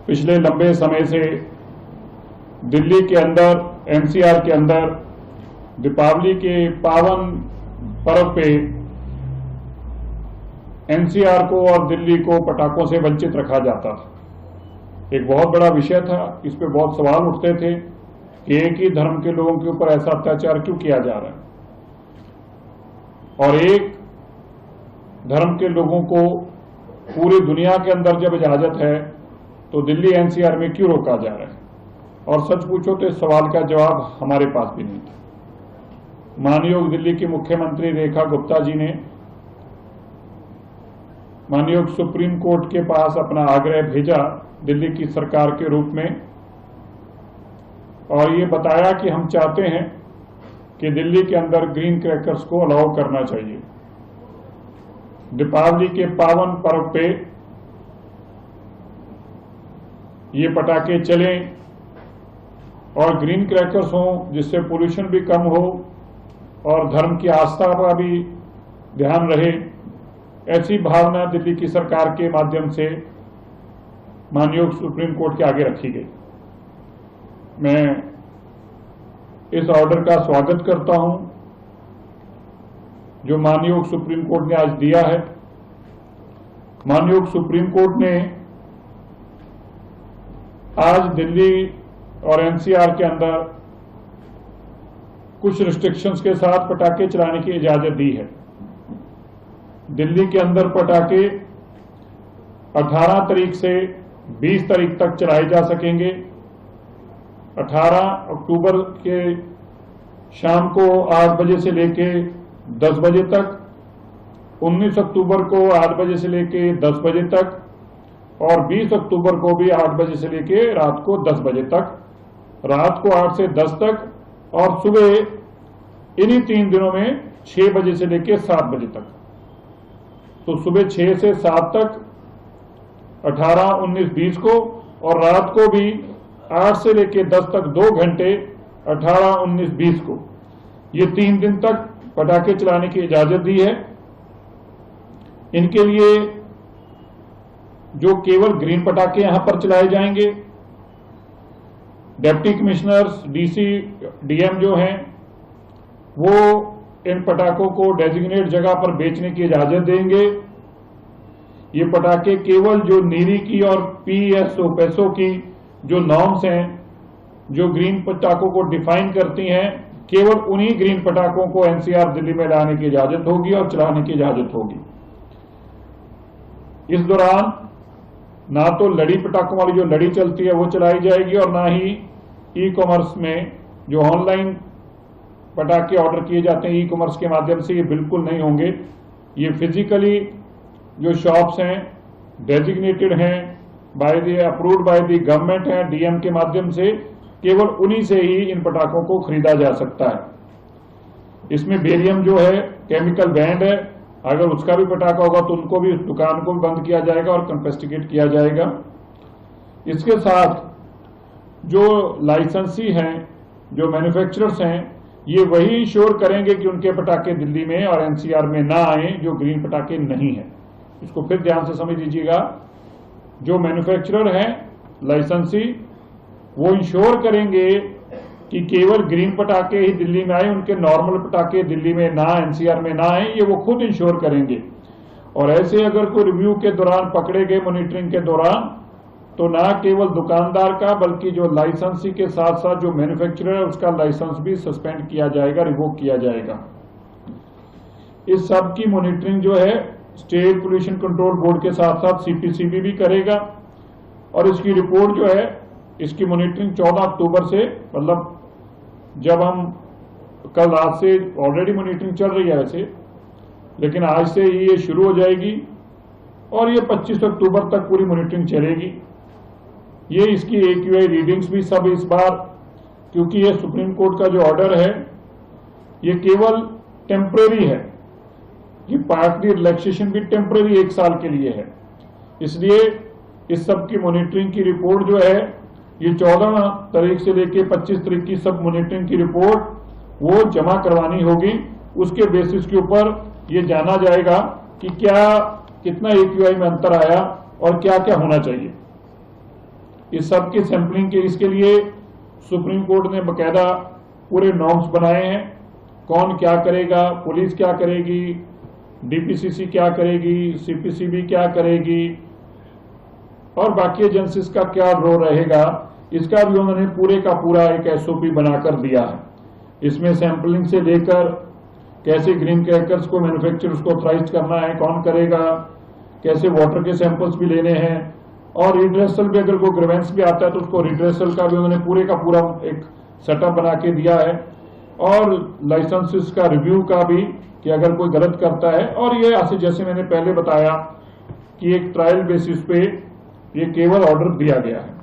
पिछले लंबे समय से दिल्ली के अंदर, एनसीआर के अंदर दीपावली के पावन पर्व पे एनसीआर को और दिल्ली को पटाखों से वंचित रखा जाता था। एक बहुत बड़ा विषय था, इस पे बहुत सवाल उठते थे कि एक ही धर्म के लोगों के ऊपर ऐसा अत्याचार क्यों किया जा रहा है, और एक धर्म के लोगों को पूरी दुनिया के अंदर जब इजाजत है तो दिल्ली एनसीआर में क्यों रोका जा रहा है। और सच पूछो तो इस सवाल का जवाब हमारे पास भी नहीं था। माननीय दिल्ली की मुख्यमंत्री रेखा गुप्ता जी ने माननीय सुप्रीम कोर्ट के पास अपना आग्रह भेजा दिल्ली की सरकार के रूप में, और ये बताया कि हम चाहते हैं कि दिल्ली के अंदर ग्रीन क्रैकर्स को अलाउ करना चाहिए। दीपावली के पावन पर्व पे ये पटाखे चलें और ग्रीन क्रैकर्स हों, जिससे पोल्यूशन भी कम हो और धर्म की आस्था का भी ध्यान रहे। ऐसी भावना दिल्ली की सरकार के माध्यम से माननीय सुप्रीम कोर्ट के आगे रखी गई। मैं इस ऑर्डर का स्वागत करता हूं जो माननीय सुप्रीम कोर्ट ने आज दिया है। माननीय सुप्रीम कोर्ट ने आज दिल्ली और एनसीआर के अंदर कुछ रिस्ट्रिक्शंस के साथ पटाखे चलाने की इजाजत दी है। दिल्ली के अंदर पटाखे 18 तारीख से 20 तारीख तक चलाए जा सकेंगे। 18 अक्टूबर के शाम को 8 बजे से लेके 10 बजे तक, 19 अक्टूबर को 8 बजे से लेके 10 बजे तक, और 20 अक्टूबर को भी 8 बजे से लेके रात को 10 बजे तक, रात को 8 से 10 तक, और सुबह इन्हीं 3 दिनों में 6 बजे से लेके 7 बजे तक। तो सुबह 6 से 7 तक 18, 19, 20 को, और रात को भी 8 से लेके 10 तक 2 घंटे 18, 19, 20 को, ये 3 दिन तक पटाखे चलाने की इजाजत दी है। इनके लिए जो केवल ग्रीन पटाखे यहां पर चलाए जाएंगे, डिप्टी कमिश्नर्स, डीसी, डीएम जो हैं वो इन पटाखों को डेजिग्नेट जगह पर बेचने की इजाजत देंगे। ये पटाखे केवल जो नीली की और पीएसओ पैसों की जो नॉर्म्स हैं, जो ग्रीन पटाखों को डिफाइन करती हैं, केवल उन्हीं ग्रीन पटाखों को एनसीआर दिल्ली में लाने की इजाजत होगी और चलाने की इजाजत होगी। इस दौरान ना तो लड़ी पटाखों वाली जो लड़ी चलती है वो चलाई जाएगी, और ना ही ई कॉमर्स में जो ऑनलाइन पटाखे ऑर्डर किए जाते हैं ई कॉमर्स के माध्यम से, ये बिल्कुल नहीं होंगे। ये फिजिकली जो शॉप्स हैं, डेजिग्नेटेड हैं, by the approved by the government हैं, डीएम के माध्यम से, केवल उन्हीं से ही इन पटाखों को खरीदा जा सकता है। इसमें बेरियम जो है केमिकल बैंड है, अगर उसका भी पटाखा होगा तो उनको भी, दुकान को भी बंद किया जाएगा और कन्फिस्केट किया जाएगा। इसके साथ जो लाइसेंसी हैं, जो मैन्युफैक्चरर्स हैं, ये वही इंश्योर करेंगे कि उनके पटाखे दिल्ली में और एनसीआर में ना आए जो ग्रीन पटाखे नहीं हैं। इसको फिर ध्यान से समझ लीजिएगा। जो मैन्युफैक्चरर हैं, लाइसेंसी, वो इंश्योर करेंगे कि केवल ग्रीन पटाखे ही दिल्ली में आए, उनके नॉर्मल पटाखे दिल्ली में ना, एनसीआर में ना आए, ये वो खुद इंश्योर करेंगे। और ऐसे अगर कोई रिव्यू के दौरान पकड़े गए, मॉनिटरिंग के दौरान, तो ना केवल दुकानदार का बल्कि जो लाइसेंसी के साथ साथ जो मैन्युफैक्चरर है उसका लाइसेंस भी सस्पेंड किया जाएगा, रिवोक किया जाएगा। इस सब की मॉनिटरिंग जो है स्टेट पोल्यूशन कंट्रोल बोर्ड के साथ साथ सीपीसीबी भी करेगा, और इसकी रिपोर्ट जो है, इसकी मॉनिटरिंग 14 अक्टूबर से, मतलब जब हम कल रात से ऑलरेडी मॉनिटरिंग चल रही है वैसे, लेकिन आज से ही ये शुरू हो जाएगी और ये 25 अक्टूबर तक पूरी मॉनिटरिंग चलेगी। ये इसकी एक्यूआई रीडिंग्स भी सब इस बार, क्योंकि ये सुप्रीम कोर्ट का जो ऑर्डर है ये केवल टेम्परेरी है, ये पार्टली रिलैक्सेशन भी टेम्परेरी 1 साल के लिए है, इसलिए इस सब की मॉनिटरिंग की रिपोर्ट जो है ये 14 तारीख से लेके 25 तारीख की सब मॉनिटरिंग की रिपोर्ट वो जमा करवानी होगी। उसके बेसिस के ऊपर ये जाना जाएगा कि क्या कितना एक्यूआई में अंतर आया और क्या क्या होना चाहिए। इस सब की सैंपलिंग के इसके लिए सुप्रीम कोर्ट ने बकायदा पूरे नॉर्म्स बनाए हैं। कौन क्या करेगा, पुलिस क्या करेगी, डीपीसीसी क्या करेगी, सीपीसीबी क्या करेगी और बाकी एजेंसीज का क्या रोल रहेगा, इसका भी उन्होंने पूरे का पूरा एक एसओपी बनाकर दिया है। इसमें सैंपलिंग से लेकर कैसे ग्रीन क्रैकर्स को मैन्युफैक्चरर्स को ऑथराइज करना है, कौन करेगा, कैसे वाटर के सैंपल्स भी लेने हैं और रिड्रेसल भी, अगर कोई ग्रीवेंस भी आता है तो उसको रिड्रेसल का भी उन्होंने पूरे का पूरा एक सेटअप बना के दिया है और लाइसेंसेस का रिव्यू का भी कि अगर कोई गलत करता है। और ये ऐसे जैसे मैंने पहले बताया कि एक ट्रायल बेसिस पे ये केवल ऑर्डर दिया गया है।